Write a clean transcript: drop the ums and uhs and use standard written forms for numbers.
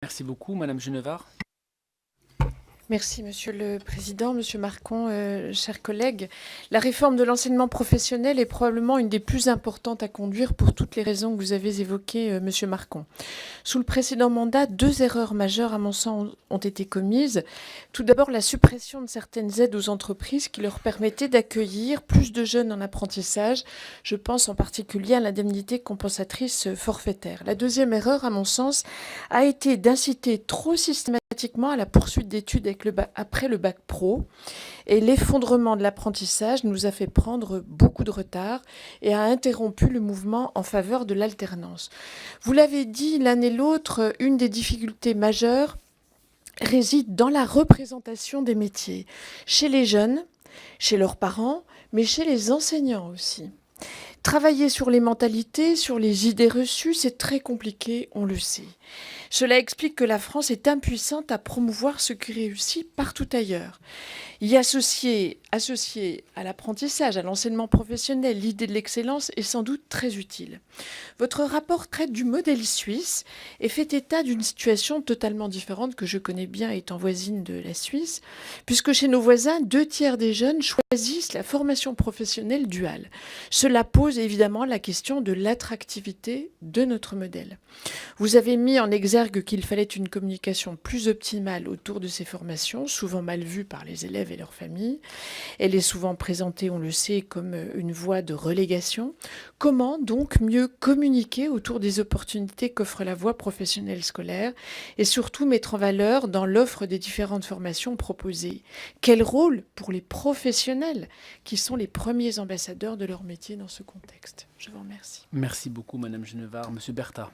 Merci beaucoup, Madame Genevard. Merci, Monsieur le Président, Monsieur Marcon, chers collègues. La réforme de l'enseignement professionnel est probablement une des plus importantes à conduire pour toutes les raisons que vous avez évoquées, Monsieur Marcon. Sous le précédent mandat, 2 erreurs majeures, à mon sens, ont été commises. Tout d'abord, la suppression de certaines aides aux entreprises qui leur permettaient d'accueillir plus de jeunes en apprentissage. Je pense en particulier à l'indemnité compensatrice forfaitaire. La deuxième erreur, à mon sens, a été d'inciter trop systématiquement à la poursuite d'études après le bac pro. Et l'effondrement de l'apprentissage nous a fait prendre beaucoup de retard et a interrompu le mouvement en faveur de l'alternance. Vous l'avez dit, l'un et l'autre, une des difficultés majeures réside dans la représentation des métiers, chez les jeunes, chez leurs parents, mais chez les enseignants aussi. Travailler sur les mentalités, sur les idées reçues, c'est très compliqué, on le sait. Cela explique que la France est impuissante à promouvoir ce qui réussit partout ailleurs. Y associer à l'apprentissage, à l'enseignement professionnel, l'idée de l'excellence est sans doute très utile. Votre rapport traite du modèle suisse et fait état d'une situation totalement différente que je connais bien étant voisine de la Suisse, puisque chez nos voisins, 2 tiers des jeunes choisissent la formation professionnelle duale. Cela pose évidemment la question de l'attractivité de notre modèle. Vous avez mis en exergue qu'il fallait une communication plus optimale autour de ces formations, souvent mal vues par les élèves et leurs familles. Elle est souvent présentée, on le sait, comme une voie de relégation. Comment donc mieux communiquer autour des opportunités qu'offre la voie professionnelle scolaire et surtout mettre en valeur dans l'offre des différentes formations proposées? Quel rôle pour les professionnels qui sont les premiers ambassadeurs de leur métier dans ce contexte? Je vous remercie. Merci beaucoup, Madame Genevard. Monsieur Bertha.